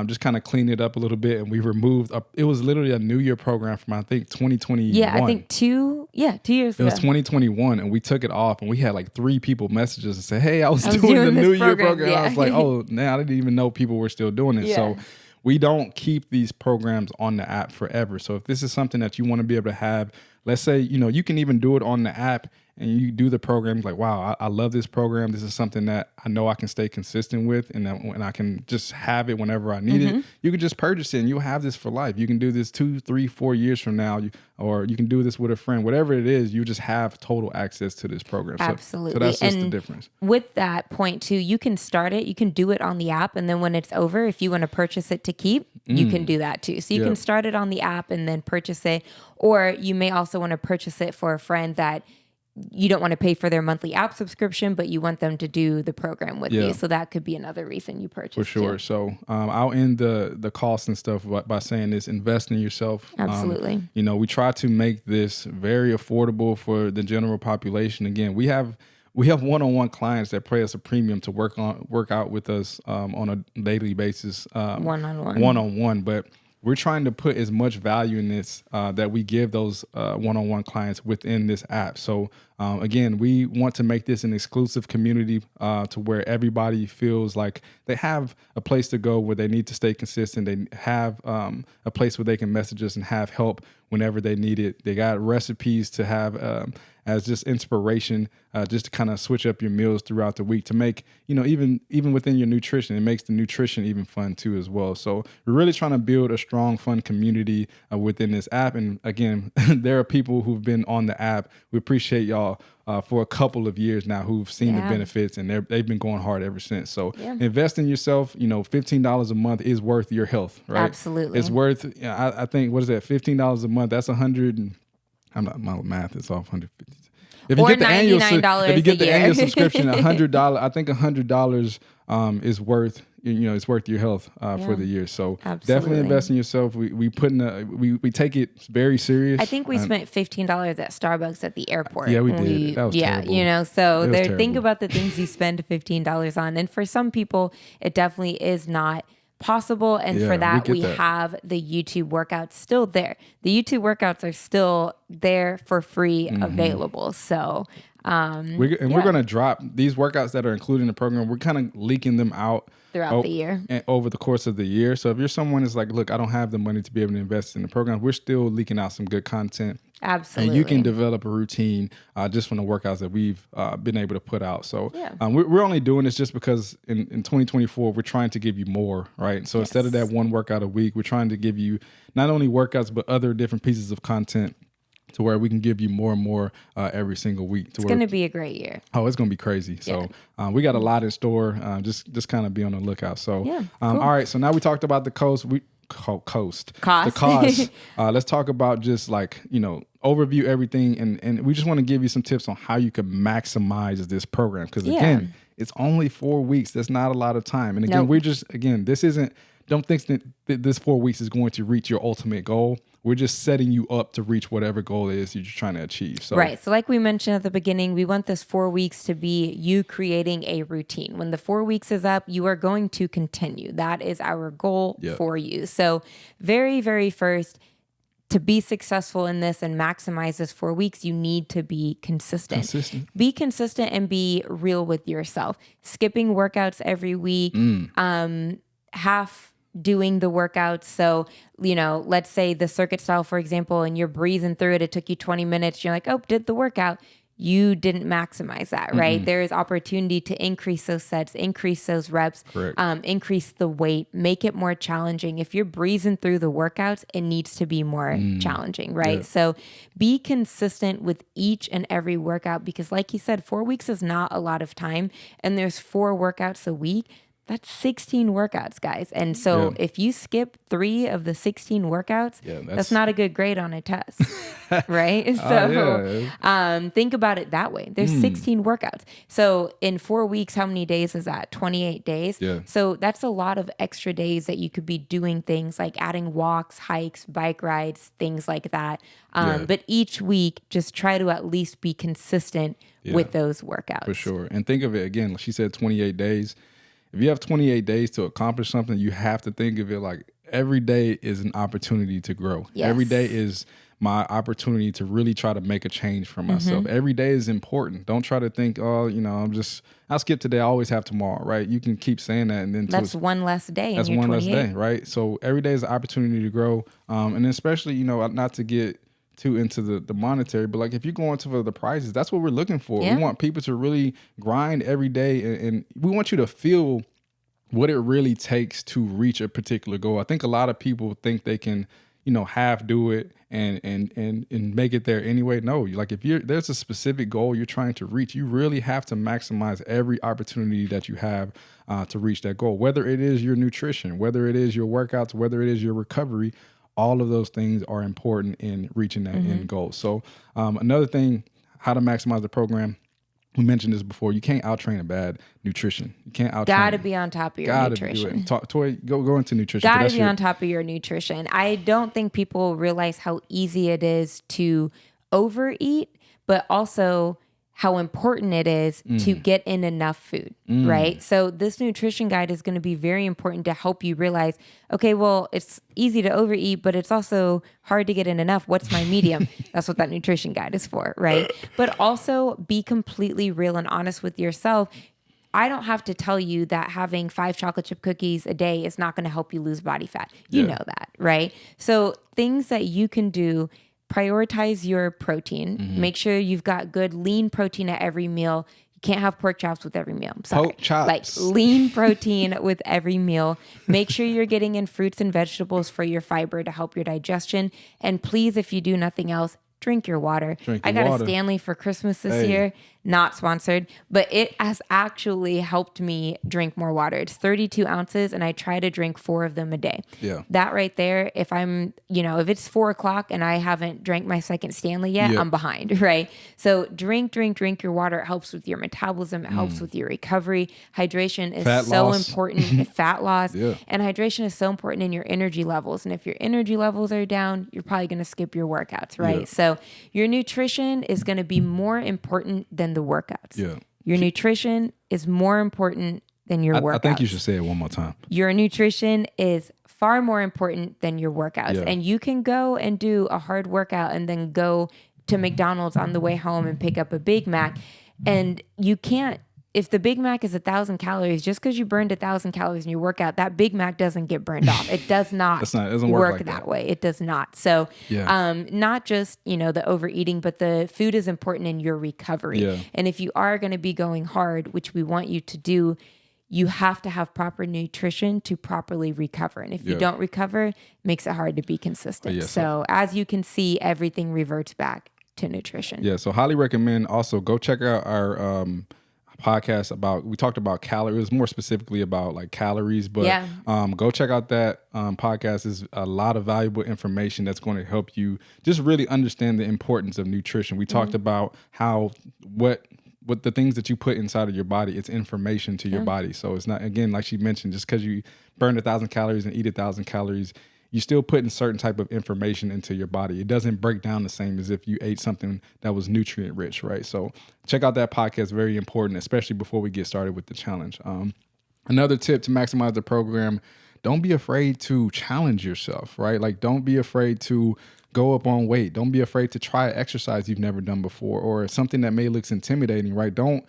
just kind of clean it up a little bit, and we removed. It was literally a New Year program from I think 2021. Yeah, I think 2 years ago. It was 2021, and we took it off, and we had like 3 people message us and say, "Hey, I was doing the New Year program." I was like, "Oh, man, I didn't even know people were still doing it." So we don't keep these programs on the app forever. So if this is something that you want to be able to have, let's say, you know, you can even do it on the app. And you do the program like, wow, I love this program. This is something that I know I can stay consistent with, and I can just have it whenever I need it. You can just purchase it, and you'll have this for life. You can do this 2, 3, 4 years from now, or you can do this with a friend. Whatever it is, you just have total access to this program. Absolutely. So that's just the difference. With that point too, you can start it. You can do it on the app, and then when it's over, if you want to purchase it to keep, you can do that too. So you can start it on the app and then purchase it, or you may also want to purchase it for a friend that you don't want to pay for their monthly app subscription, but you want them to do the program with you. So that could be another reason you purchase. For sure. Too. So I'll end the costs and stuff by saying this: invest in yourself. Absolutely. You know, we try to make this very affordable for the general population. Again, we have one-on-one clients that pay us a premium to work out with us on a daily basis. One-on-one. But we're trying to put as much value in this that we give those one-on-one clients within this app. So again, we want to make this an exclusive community to where everybody feels like they have a place to go where they need to stay consistent. They have a place where they can message us and have help whenever they need it. They got recipes to have as just inspiration, just to kind of switch up your meals throughout the week to make, you know, even within your nutrition, it makes the nutrition even fun too as well. So we're really trying to build a strong, fun community within this app. And again, there are people who've been on the app. We appreciate y'all for a couple of years now who've seen the benefits, and they've been going hard ever since. So invest in yourself. You know, $15 a month is worth your health, right? Absolutely. It's worth, I think, what is that? $15 a month. That's 100. My math is off. 150. If you get the annual, subscription, $100. I think $100 is worth, you know, it's worth your health for the year. So definitely invest in yourself. We take it very serious. I think we spent $15 at Starbucks at the airport. Yeah, we did. That was terrible. You know, so think about the things you spend $15 on, and for some people, it definitely is not possible. And for that, we have the YouTube workouts still there. The YouTube workouts are still there for free, available. So we're going to drop these workouts that are included in the program. We're kind of leaking them out throughout the year and over the course of the year. So if you're someone who's like, look, I don't have the money to be able to invest in the program, we're still leaking out some good content. Absolutely. And you can develop a routine just from the workouts that we've been able to put out. So we're only doing this just because in 2024, we're trying to give you more, right? So instead of that one workout a week, we're trying to give you not only workouts, but other different pieces of content to where we can give you more and more every single week. It's going to be a great year. Oh, it's going to be crazy. So we got a lot in store. Just kind of be on the lookout. So, cool. All right. So now we talked about the cost. Cost. The cost. Let's talk about just like, you know, overview everything. And we just want to give you some tips on how you can maximize this program. Because again, It's only 4 weeks. That's not a lot of time. And again, this isn't, don't think that this 4 weeks is going to reach your ultimate goal. We're just setting you up to reach whatever goal it is you're trying to achieve. So, right. So like we mentioned at the beginning, we want this 4 weeks to be you creating a routine. When the 4 weeks is up, you are going to continue. That is our goal for you. So very, very first, to be successful in this and maximize this 4 weeks, you need to be consistent. Be consistent and be real with yourself. Skipping workouts every week, half doing the workouts. So, let's say the circuit style, for example, and you're breezing through it. It took you 20 minutes. You're like, oh, did the workout. You didn't maximize that, right? There is opportunity to increase those sets, increase those reps, increase the weight, make it more challenging. If you're breezing through the workouts, it needs to be more challenging, right? So be consistent with each and every workout because like you said, 4 weeks is not a lot of time and there's 4 workouts a week. That's 16 workouts, guys. And so if you skip 3 of the 16 workouts, that's not a good grade on a test, right? So think about it that way. There's 16 workouts. So in 4 weeks, how many days is that? 28 days. Yeah. So that's a lot of extra days that you could be doing things like adding walks, hikes, bike rides, things like that. But each week, just try to at least be consistent with those workouts. For sure. And think of it again, she said 28 days. If you have 28 days to accomplish something, you have to think of it like every day is an opportunity to grow. Yes. Every day is my opportunity to really try to make a change for myself. Every day is important. Don't try to think, I'll skip today. I always have tomorrow, right? You can keep saying that. And then that's one less day. That's one less day, right? So every day is an opportunity to grow. And especially, not to get too into the monetary, but like if you're going to the prizes, that's what we're looking for. We want people to really grind every day and we want you to feel what it really takes to reach a particular goal. I think a lot of people think they can, half do it and make it there anyway. No, like if there's a specific goal you're trying to reach, you really have to maximize every opportunity that you have to reach that goal, whether it is your nutrition, whether it is your workouts, whether it is your recovery. All of those things are important in reaching that end goal. So another thing, how to maximize the program. We mentioned this before. You can't out-train a bad nutrition. You can't out-train. Got to be on top of your nutrition. Toy, go into nutrition. Got to be on top of your nutrition. I don't think people realize how easy it is to overeat, but also how important it is to get in enough food, right? So this nutrition guide is going to be very important to help you realize, okay, well, it's easy to overeat, but it's also hard to get in enough. What's my medium? That's what that nutrition guide is for, right? But also be completely real and honest with yourself. I don't have to tell you that having 5 chocolate chip cookies a day is not going to help you lose body fat. You know that, right? So things that you can do, prioritize your protein. Make sure you've got good lean protein at every meal. You can't have pork chops with every meal. I'm sorry. Pork chops. Like lean protein with every meal. Make sure you're getting in fruits and vegetables for your fiber to help your digestion. And please, if you do nothing else, drink your water. I got a Stanley for Christmas this year. Not sponsored, but it has actually helped me drink more water. It's 32 ounces and I try to drink 4 of them a day. Yeah. That right there, if I'm, if it's 4 o'clock and I haven't drank my second Stanley yet, I'm behind, right? So drink your water. It helps with your metabolism. It helps with your recovery. Hydration is important. Fat loss. And hydration is so important in your energy levels. And if your energy levels are down, you're probably going to skip your workouts, right? So your nutrition is going to be more important than the workouts. Your nutrition is more important than your workouts. I think you should say it one more time. Your nutrition is far more important than your workouts. And you can go and do a hard workout and then go to McDonald's on the way home and pick up a Big Mac. And you can't, if the Big Mac is 1,000 calories, just because you burned 1,000 calories in your workout, that Big Mac doesn't get burned off. It does not, it doesn't work like that way. It does not. So not just, the overeating, but the food is important in your recovery. And if you are going to be going hard, which we want you to do, you have to have proper nutrition to properly recover. And if you don't recover, it makes it hard to be consistent. So as you can see, everything reverts back to nutrition. Yeah. So highly recommend also go check out our, podcast we talked about calories, more specifically about like calories, but go check out that podcast. Is a lot of valuable information that's going to help you just really understand the importance of nutrition. We talked about what what the things that you put inside of your body, it's information to your body. So it's not, again, like she mentioned, just because you burn 1,000 calories and eat 1,000 calories, you're still putting certain type of information into your body. It doesn't break down the same as if you ate something that was nutrient rich, right? So check out that podcast. Very important, especially before we get started with the challenge. Another tip to maximize the program, don't be afraid to challenge yourself, right? Like, don't be afraid to go up on weight. Don't be afraid to try exercise you've never done before or something that may look intimidating, right? Don't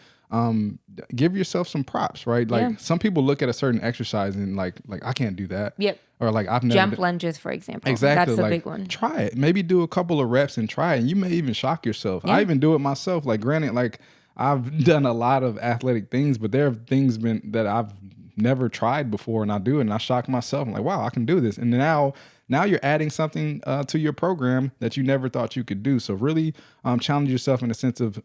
give yourself some props, right? Like some people look at a certain exercise and like I can't do that. Yep. Or like I've never jump lunges, for example. Exactly. That's a like, big one. Try it. Maybe do a couple of reps and try it. And you may even shock yourself. Yeah. I even do it myself. Like granted, like I've done a lot of athletic things, but there have things that I've never tried before and I do it and I shock myself. I'm like, wow, I can do this. And now you're adding something to your program that you never thought you could do. So really challenge yourself in the sense of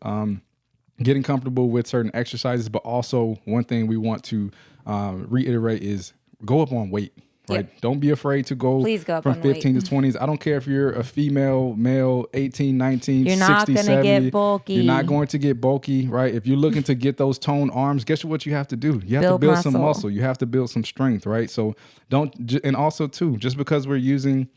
getting comfortable with certain exercises. But also one thing we want to reiterate is go up on weight. Right. Yep. Don't be afraid to go from 15 to 20s. I don't care if you're a female, male, 18, 19, you're 60, not gonna 70. Get bulky. You're not going to get bulky, right? If you're looking to get those toned arms, guess what you have to do? You have to build some muscle. You have to build some strength, right? So and also too, just because we're using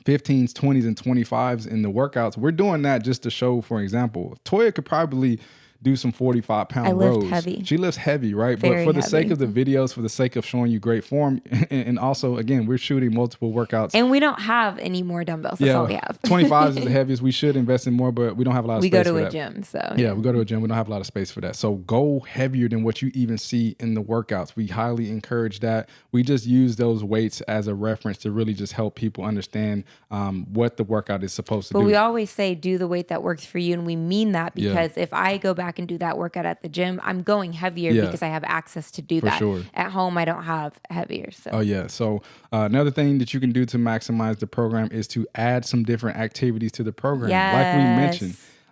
15s, 20s, and 25s in the workouts, we're doing that just to show, for example, Toya could probably do some 45-pound rows. Heavy. She lifts heavy, right? Very but for the heavy. sake of the videos, for the sake of showing you great form, and also, again, we're shooting multiple workouts. And we don't have any more dumbbells. That's all we have. 25 is the heaviest. We should invest in more, but we don't have a lot of space for that. We go to a gym, so. Yeah, we go to a gym. We don't have a lot of space for that. So go heavier than what you even see in the workouts. We highly encourage that. We just use those weights as a reference to really just help people understand what the workout is supposed to do. But we always say do the weight that works for you, and we mean that because if I go back and do that workout at the gym, I'm going heavier because I have access to do that. Sure. At home, I don't have heavier. So. Oh, yeah. So another thing that you can do to maximize the program is to add some different activities to the program. Yes.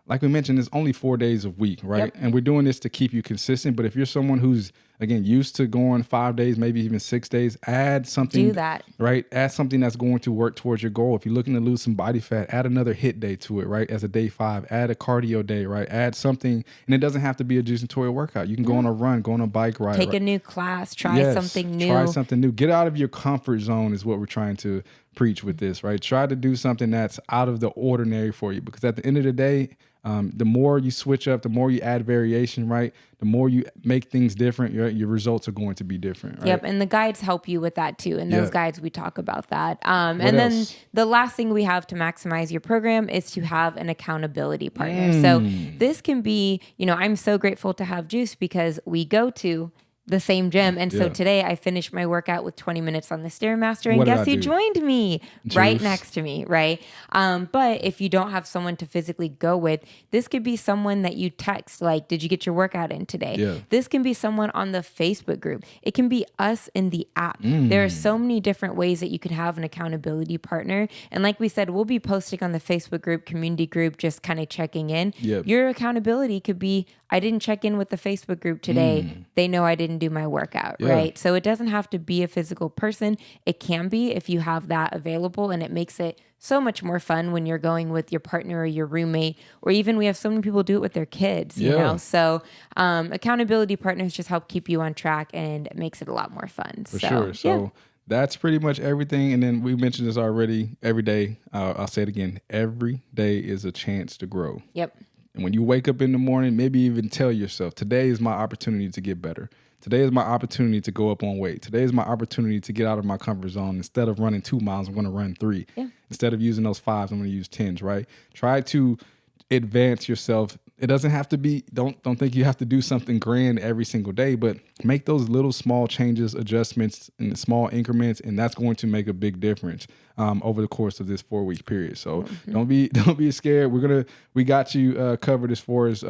Like we mentioned, it's only 4 days a week, right? Yep. And we're doing this to keep you consistent. But if you're someone who's, again, used to going 5 days, maybe even 6 days, add something. Do that. Right? Add something that's going to work towards your goal. If you're looking to lose some body fat, add another HIIT day to it, right? As a day 5. Add a cardio day, right? Add something. And it doesn't have to be a juice and Toya workout. You can go on a run, go on a bike ride. Take a new class. Try something new. Try something new. Get out of your comfort zone is what we're trying to preach with this, right? Try to do something that's out of the ordinary for you, because at the end of the day, the more you switch up, the more you add variation, right? The more you make things different, your results are going to be different, right? Yep, and the guides help you with that too. In those guides, we talk about that. And what then else? the last thing we have to maximize your program is to have an accountability partner. So this can be, I'm so grateful to have Juice because we go to the same gym. And so today I finished my workout with 20 minutes on the Stairmaster, and guess who joined me? Juice. Right next to me, right? But if you don't have someone to physically go with, this could be someone that you text, like, did you get your workout in today? Yeah. This can be someone on the Facebook group. It can be us in the app. There are so many different ways that you could have an accountability partner. And like we said, we'll be posting on the Facebook group, community group, just kind of checking in. Yep. Your accountability could be, I didn't check in with the Facebook group today. They know I didn't do my workout, right? So it doesn't have to be a physical person. It can be if you have that available, and it makes it so much more fun when you're going with your partner or your roommate, or even we have so many people do it with their kids, you know? So accountability partners just help keep you on track, and it makes it a lot more fun. For sure. So that's pretty much everything. And then we mentioned this already. Every day, I'll say it again, every day is a chance to grow. Yep. And when you wake up in the morning, maybe even tell yourself, today is my opportunity to get better. Today is my opportunity to go up on weight. Today is my opportunity to get out of my comfort zone. Instead of running 2 miles, I'm going to run 3. Yeah. Instead of using those 5s, I'm going to use 10s, right? Try to advance yourself. It doesn't have to be, don't think you have to do something grand every single day, but make those little small changes, adjustments in the small increments, and that's going to make a big difference over the course of this 4-week period. So don't be scared. We got you covered as far as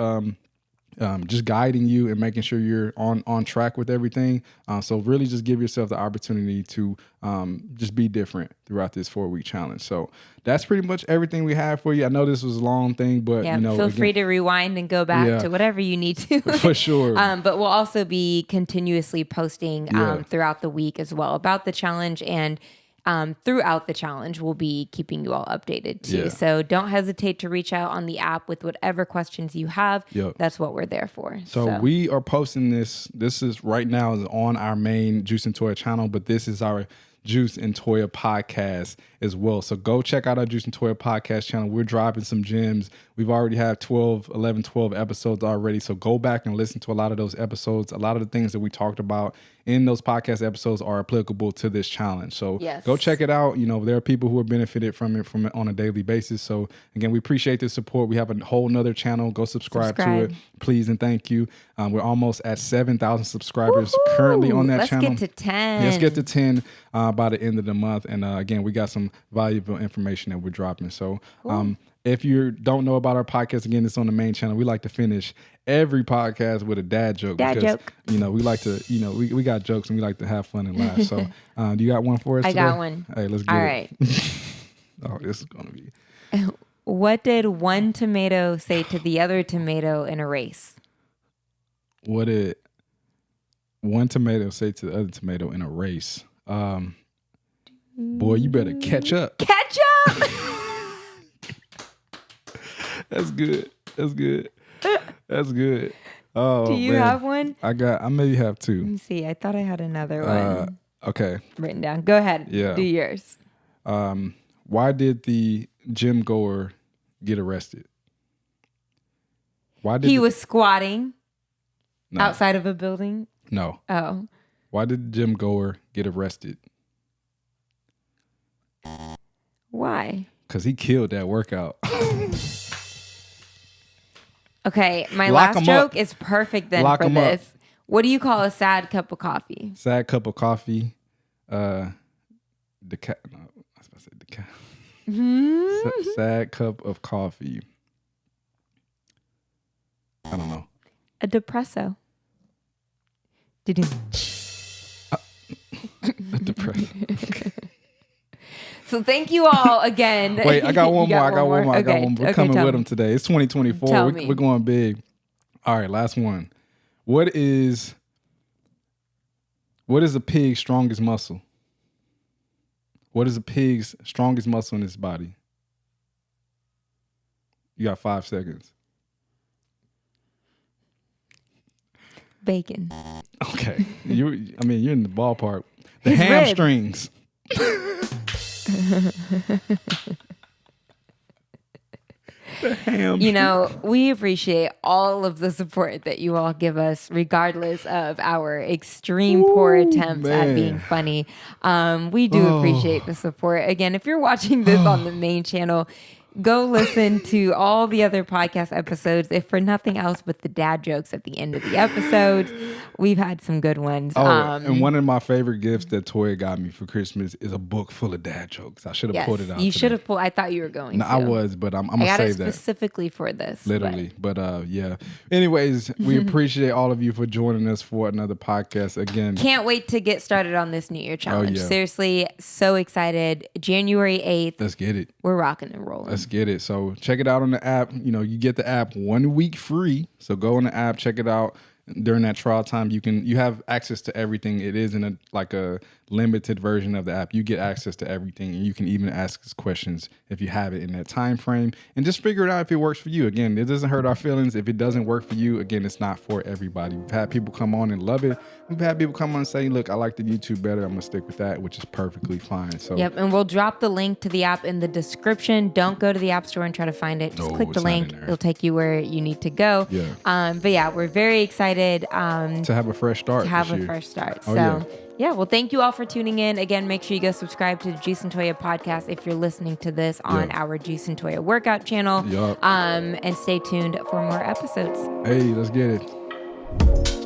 just guiding you and making sure you're on track with everything. So really just give yourself the opportunity to just be different throughout this 4-week challenge. So that's pretty much everything we have for you. I know this was a long thing, but feel free to rewind and go back to whatever you need to. For sure. But we'll also be continuously posting throughout the week as well about the challenge and throughout the challenge, we'll be keeping you all updated too. Yeah. So don't hesitate to reach out on the app with whatever questions you have. Yep. That's what we're there for. So we are posting this. This is right now is on our main Juice and Toya channel, but this is our Juice and Toya podcast as well. So go check out our Juice and Toya podcast channel. We're dropping some gems. We've already had 12 episodes already. So go back and listen to a lot of those episodes. A lot of the things that we talked about in those podcast episodes are applicable to this challenge. So go check it out. You know, there are people who are benefited from it on a daily basis. So again, we appreciate the support. We have a whole nother channel. Go subscribe to it, please, and thank you. We're almost at 7,000 subscribers currently on that channel. Let's get to 10. Let's get to 10 by the end of the month. And again, we got some valuable information that we're dropping. So if you don't know about our podcast, again, it's on the main channel. We like to finish every podcast with a dad joke. You know, we like to, you know, we got jokes and we like to have fun and laugh. So do you got one for us today? I got one. Hey, let's get it. All right. Oh, this is going to be. What did one tomato say to the other tomato in a race? What did one tomato say to the other tomato in a race? Boy, you better catch up. Catch up! That's good. That's good. That's good. Oh, do you have one? I maybe have two. Let me see. I thought I had another one. Okay. Written down. Go ahead. Yeah. Do yours. Why did the gym goer get arrested? Why did he was squatting outside of a building? No. Oh. Why did the gym goer get arrested? Why? Because he killed that workout. Okay, my last joke is perfect then for this. Up. What do you call a sad cup of coffee? Sad cup of coffee. No, I was about to say sad cup of coffee. I don't know. A depresso. A depresso. So thank you all again. Wait, I got one more. I got one more. We're coming with them today. It's 2024. We're going big. All right, last one. What is a pig's strongest muscle? What is a pig's strongest muscle in his body? You got 5 seconds. Bacon. Okay. You're in the ballpark. The hamstrings. You know, we appreciate all of the support that you all give us, regardless of our extreme poor attempts at being funny. We do appreciate the support. Again, if you're watching this on the main channel, go listen to all the other podcast episodes, if for nothing else but the dad jokes at the end of the episodes. We've had some good ones. And one of my favorite gifts that Toya got me for Christmas is a book full of dad jokes. I should have pulled it out. You should have pulled. I thought you were going to. I was, but I'm going to save that. Specifically for this. Literally. But yeah. Anyways, we appreciate all of you for joining us for another podcast again. Can't wait to get started on this New Year challenge. Seriously, so excited. January 8th. Let's get it. We're rocking and rolling. Let's get it. So check it out on the app. You know, you get the app 1 week free. So go on the app, check it out. During that trial time, you have access to everything. It isn't a limited version of the app. You get access to everything, and you can even ask us questions if you have it in that time frame, and just figure it out if it works for you. Again, it doesn't hurt our feelings. If it doesn't work for you, again, it's not for everybody. We've had people come on and love it. We've had people come on and say, look, I like the YouTube better. I'm gonna stick with that, which is perfectly fine. So and we'll drop the link to the app in the description. Don't go to the App Store and try to find it. Just click the link. It'll take you where you need to go. But yeah, we're very excited to have a fresh start. Well, thank you all for tuning in. Again, make sure you go subscribe to the Juice and Toya podcast if you're listening to this on our Juice and Toya workout channel. And stay tuned for more episodes. Hey, let's get it.